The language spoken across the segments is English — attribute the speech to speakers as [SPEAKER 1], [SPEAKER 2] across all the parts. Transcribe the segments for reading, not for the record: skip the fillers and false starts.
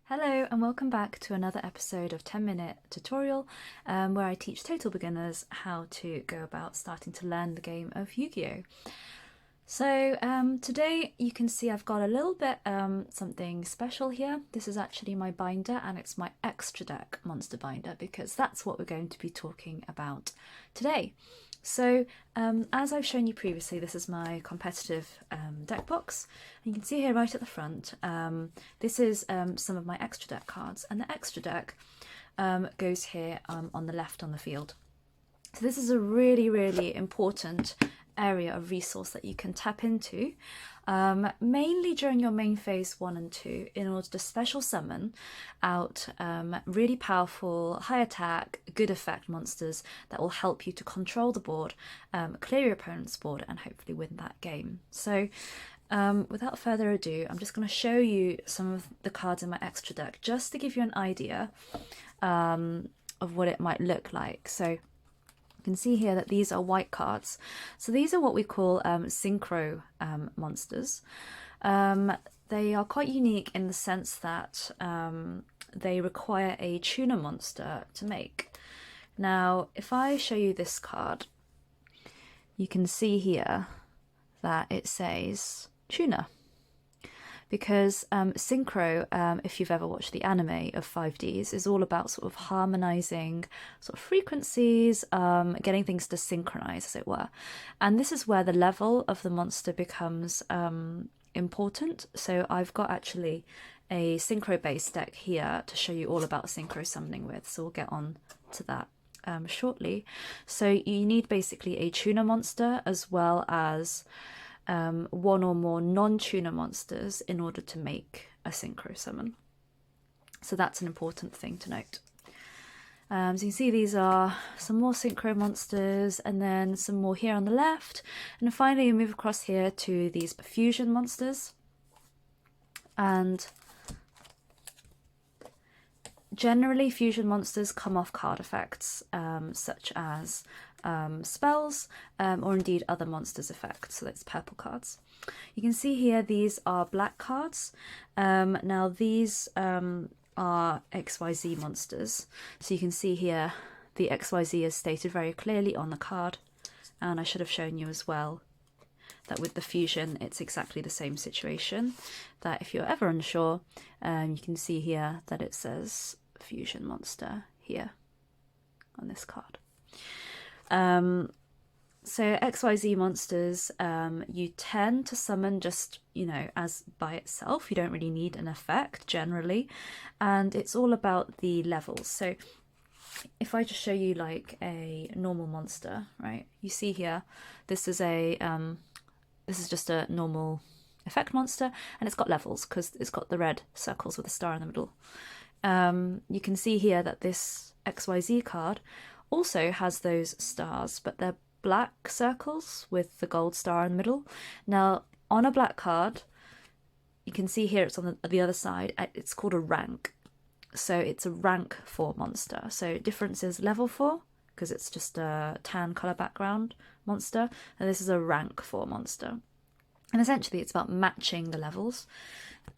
[SPEAKER 1] Hello and welcome back to another episode of 10-minute tutorial where I teach total beginners how to go about starting to learn the game of Yu-Gi-Oh! So today you can see I've got a little bit something special here. This is actually my binder and it's my extra deck monster binder because that's what we're going to be talking about today. So as I've shown you previously, this is my competitive deck box. And you can see here right at the front, this is some of my extra deck cards, and the extra deck goes here on the left on the field. So this is a really, really important area of resource that you can tap into, mainly during your main phase 1 and 2 in order to special summon out really powerful, high attack, good effect monsters that will help you to control the board, clear your opponent's board and hopefully win that game. So without further ado, I'm just going to show you some of the cards in my extra deck just to give you an idea of what it might look like. So you can see here that these are white cards. So these are what we call synchro monsters. They are quite unique in the sense that they require a tuner monster to make. Now, if I show you this card, you can see here that it says tuner. Because synchro, if you've ever watched the anime of 5Ds, is all about sort of harmonizing sort of frequencies, getting things to synchronize, as it were. And this is where the level of the monster becomes important. So I've got actually a synchro-based deck here to show you all about synchro summoning with. So we'll get on to that shortly. So you need basically a tuner monster as well as one or more non-tuner monsters in order to make a synchro summon. So that's an important thing to note. So you can see these are some more synchro monsters and then some more here on the left. And finally you move across here to these fusion monsters. And generally fusion monsters come off card effects such as spells or indeed other monsters effects, so that's purple cards. You can see here these are black cards. Now these are XYZ monsters, so you can see here the XYZ is stated very clearly on the card, and I should have shown you as well that with the fusion it's exactly the same situation, that if you're ever unsure you can see here that it says fusion monster here on this card. So XYZ monsters, you tend to summon just, as by itself. You don't really need an effect generally, and it's all about the levels. So if I just show you like a normal monster, right? You see here, this is just a normal effect monster, and it's got levels because it's got the red circles with a star in the middle. You can see here that this XYZ card also has those stars, but they're black circles with the gold star in the middle. Now, on a black card, you can see here it's on the other side, it's called a rank. So it's a rank 4 monster. So difference is level 4, because it's just a tan colour background monster, and this is a rank 4 monster. And essentially it's about matching the levels.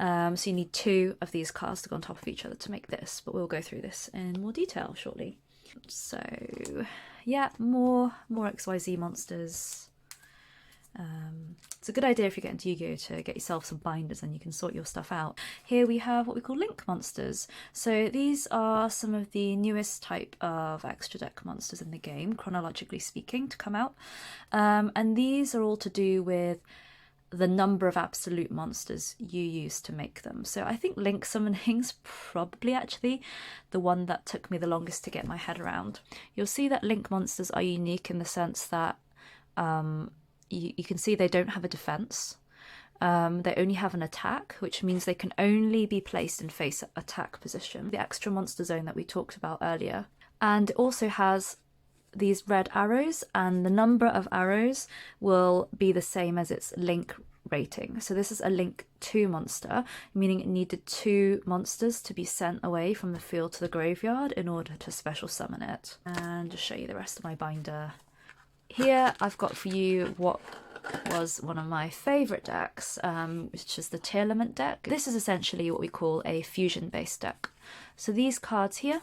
[SPEAKER 1] So you need 2 of these cards to go on top of each other to make this, but we'll go through this in more detail shortly. So yeah, more XYZ monsters. It's a good idea if you get into Yu-Gi-Oh to get yourself some binders and you can sort your stuff out. Here we have what we call link monsters. So these are some of the newest type of extra deck monsters in the game, chronologically speaking, to come out. And these are all to do with the number of absolute monsters you use to make them. So I think link summoning's probably actually the one that took me the longest to get my head around. You'll see that link monsters are unique in the sense that you can see they don't have a defense. They only have an attack, which means they can only be placed in face attack position, the extra monster zone that we talked about earlier. And it also has these red arrows, and the number of arrows will be the same as its link rating. So this is a link 2 monster, meaning it needed 2 monsters to be sent away from the field to the graveyard in order to special summon it. And just show you the rest of my binder. Here I've got for you what was one of my favourite decks, which is the Tearlament deck. This is essentially what we call a fusion-based deck. So these cards here,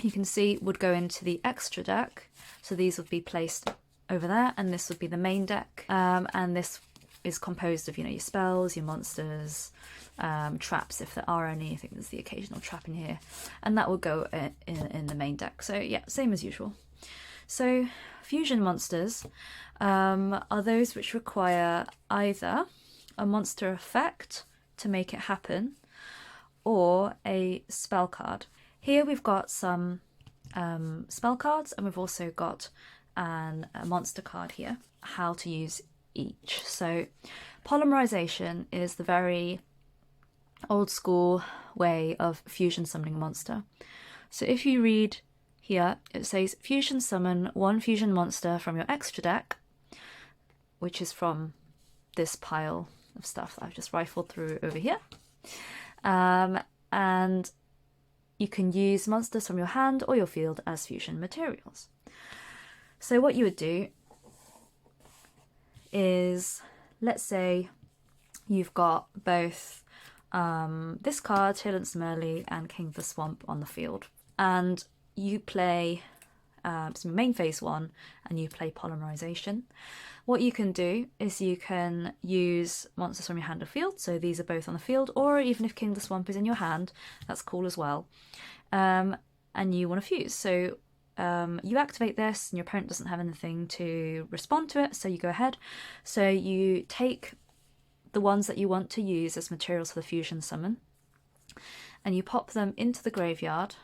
[SPEAKER 1] you can see, would go into the extra deck. So these would be placed over there, and this would be the main deck. And this is composed of, you know, your spells, your monsters, traps if there are any. I think there's the occasional trap in here, and that will go in the main deck. So yeah, same as usual. So fusion monsters are those which require either a monster effect to make it happen or a spell card. Here we've got some spell cards, and we've also got a monster card here, how to use each. So polymerization is the very old school way of fusion summoning a monster. So if you read here, it says fusion summon one fusion monster from your extra deck, which is from this pile of stuff that I've just rifled through over here. And you can use monsters from your hand or your field as fusion materials. So what you would do is, let's say you've got both this card, Tearlament Merly, and King of the Swamp on the field, and you play some main phase 1 and you play polymerization. What you can do is you can use monsters from your hand or field, so these are both on the field, or even if King of the Swamp is in your hand, that's cool as well. And you want to fuse, so you activate this and your opponent doesn't have anything to respond to it, so you go ahead. So you take the ones that you want to use as materials for the fusion summon, and you pop them into the graveyard,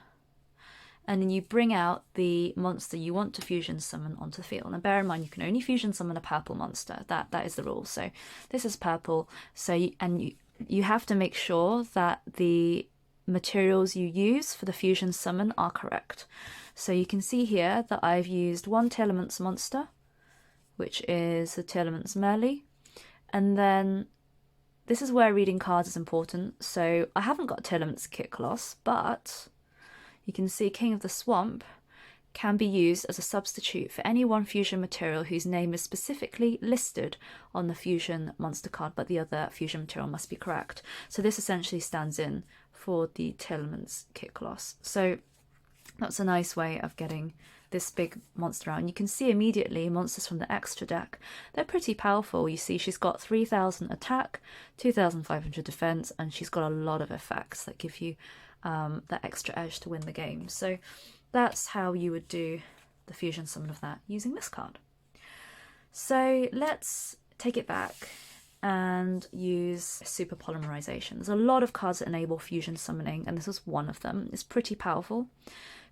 [SPEAKER 1] and then you bring out the monster you want to fusion summon onto the field. And bear in mind, you can only fusion summon a purple monster. That is the rule. So this is purple. So you have to make sure that the materials you use for the fusion summon are correct. So you can see here that I've used one Tearlament's monster, which is the Tearlament's Merly, and then this is where reading cards is important. So I haven't got Tearlament's Kitcloss, but you can see King of the Swamp can be used as a substitute for any one fusion material whose name is specifically listed on the fusion monster card, but the other fusion material must be correct. So this essentially stands in for the Tearlament's Kitcloss. So that's a nice way of getting this big monster out. And you can see immediately monsters from the extra deck. They're pretty powerful. You see she's got 3,000 attack, 2,500 defense, and she's got a lot of effects that give you that extra edge to win the game. So that's how you would do the fusion summon of that using this card. So let's take it back and use super polymerization. There's a lot of cards that enable fusion summoning, and this is one of them. It's pretty powerful.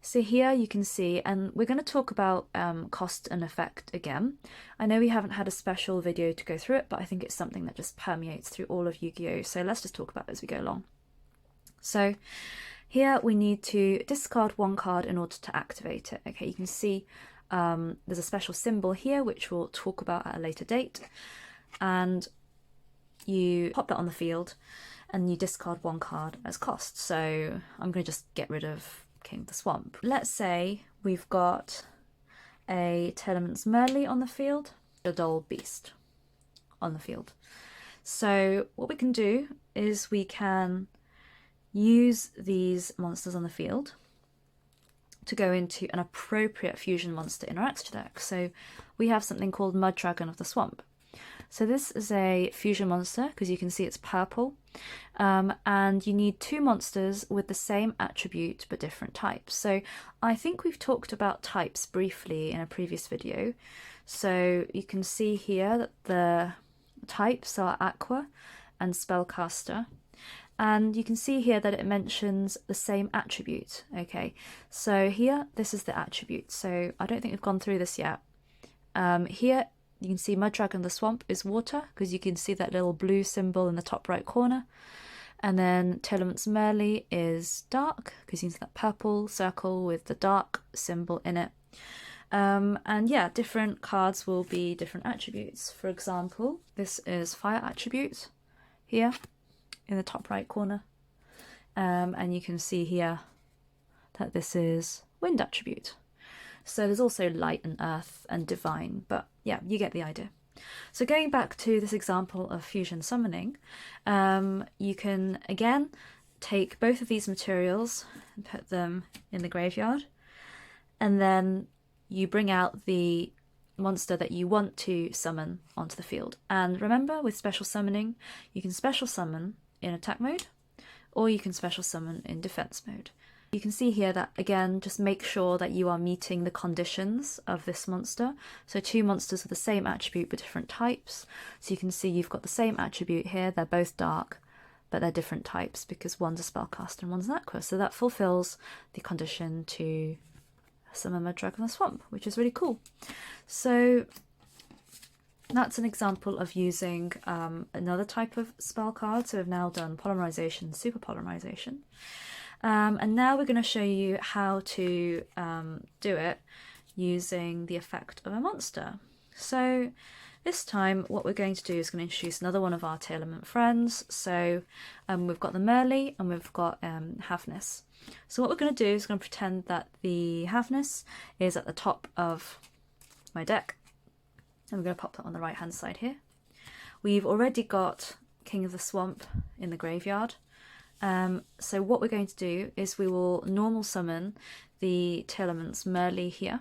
[SPEAKER 1] So here you can see, and we're going to talk about cost and effect again. I know we haven't had a special video to go through it, but I think it's something that just permeates through all of Yu-Gi-Oh! So let's just talk about it as we go along. So here we need to discard one card in order to activate it. Okay, you can see there's a special symbol here which we'll talk about at a later date, and you pop that on the field and you discard one card as cost. So I'm going to just get rid of King of the Swamp. Let's say we've got a Tearlament's Merly on the field, a Dull Beast on the field. So what we can do is we can use these monsters on the field to go into an appropriate fusion monster in our extra deck. So we have something called Mud Dragon of the Swamp. So this is a fusion monster because you can see it's purple, and you need two monsters with the same attribute but different types. So I think we've talked about types briefly in a previous video. So you can see here that the types are Aqua and Spellcaster. And you can see here that it mentions the same attribute. Okay, so here, this is the attribute. So I don't think we've gone through this yet. Here, you can see Mud Dragon of the Swamp is water, because you can see that little blue symbol in the top right corner. And then Tearlament's Merly is dark, because you can see that purple circle with the dark symbol in it. And yeah, different cards will be different attributes. For example, this is fire attribute here in the top right corner, and you can see here that this is wind attribute. So there's also light and earth and divine, but yeah, you get the idea. So going back to this example of fusion summoning, you can again take both of these materials and put them in the graveyard, and then you bring out the monster that you want to summon onto the field. And remember, with special summoning, you can special summon in attack mode, or you can special summon in defense mode. You can see here that, again, just make sure that you are meeting the conditions of this monster. So two monsters with the same attribute but different types. So you can see you've got the same attribute here, they're both dark, but they're different types because one's a spellcaster and one's an aqua. So that fulfills the condition to summon a Dragon of the Swamp, which is really cool. So that's an example of using another type of spell card. So we've now done polymerization, super polymerization. And now we're going to show you how to do it using the effect of a monster. So this time what we're going to do is going to introduce another one of our Tailorment friends. So we've got the Merly and we've got Havness. So what we're going to do is going to pretend that the Havness is at the top of my deck. And we're going to pop that on the right hand side here. We've already got King of the Swamp in the graveyard. So what we're going to do is we will normal summon the Tailorment's Merly here.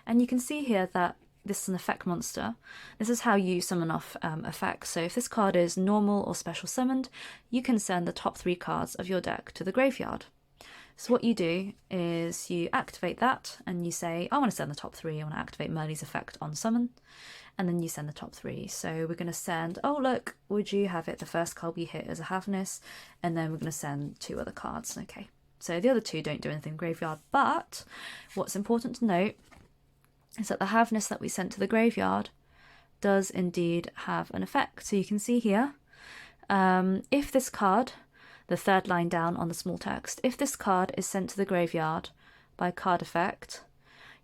[SPEAKER 1] And you can see here that this is an effect monster. This is how you summon off effects. So if this card is normal or special summoned, you can send the top 3 cards of your deck to the graveyard. So what you do is you activate that and you say, I want to send the top 3, I want to activate Merly's effect on summon. And then you send the top 3. So we're going to send, oh look, would you have it? The first card we hit is a Havness, and then we're going to send 2 other cards. Okay, so the other 2 don't do anything in the graveyard, but what's important to note is that the Havness that we sent to the graveyard does indeed have an effect. So you can see here, if this card, the third line down on the small text, if this card is sent to the graveyard by card effect,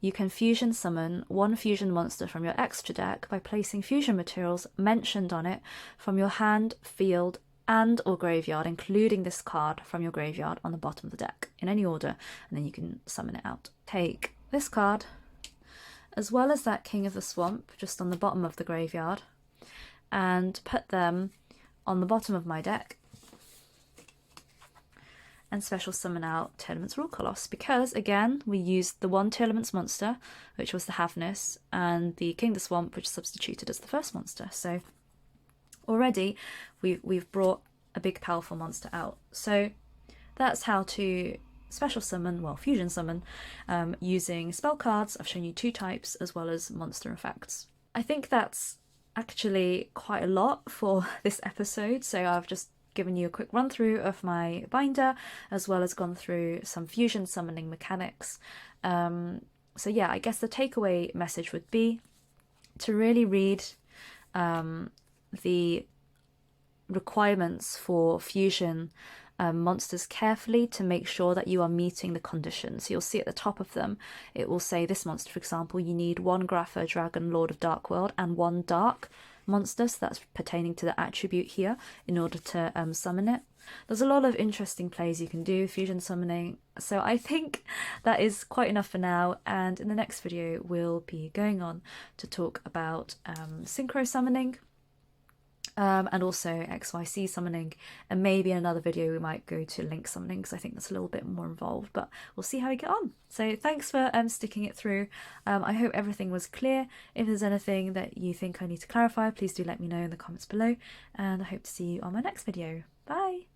[SPEAKER 1] you can fusion summon 1 fusion monster from your extra deck by placing fusion materials mentioned on it from your hand, field, and or graveyard, including this card from your graveyard on the bottom of the deck, in any order, and then you can summon it out. Take this card, as well as that King of the Swamp, just on the bottom of the graveyard, and put them on the bottom of my deck, and special summon out Tailorment's Rule Coloss, because again we used the one Tailorment's monster, which was the Havness, and the King of the Swamp, which substituted as the first monster. So already we've brought a big powerful monster out. So that's how to special summon, well, fusion summon, using spell cards. I've shown you 2 types as well as monster effects. I think that's actually quite a lot for this episode, so I've just given you a quick run through of my binder, as well as gone through some fusion summoning mechanics. So yeah, I guess the takeaway message would be to really read the requirements for fusion monsters carefully to make sure that you are meeting the conditions. You'll see at the top of them, it will say this monster, for example, you need 1 Grapha Dragon Lord of Dark World and 1 Dark monster, so that's pertaining to the attribute here, in order to summon it. There's a lot of interesting plays you can do fusion summoning, so I think that is quite enough for now, and in the next video we'll be going on to talk about synchro summoning, and also XYZ summoning, and maybe in another video we might go to link summoning, because I think that's a little bit more involved, but we'll see how we get on. So thanks for sticking it through. I hope everything was clear. If there's anything that you think I need to clarify, please do let me know in the comments below, and I hope to see you on my next video. Bye!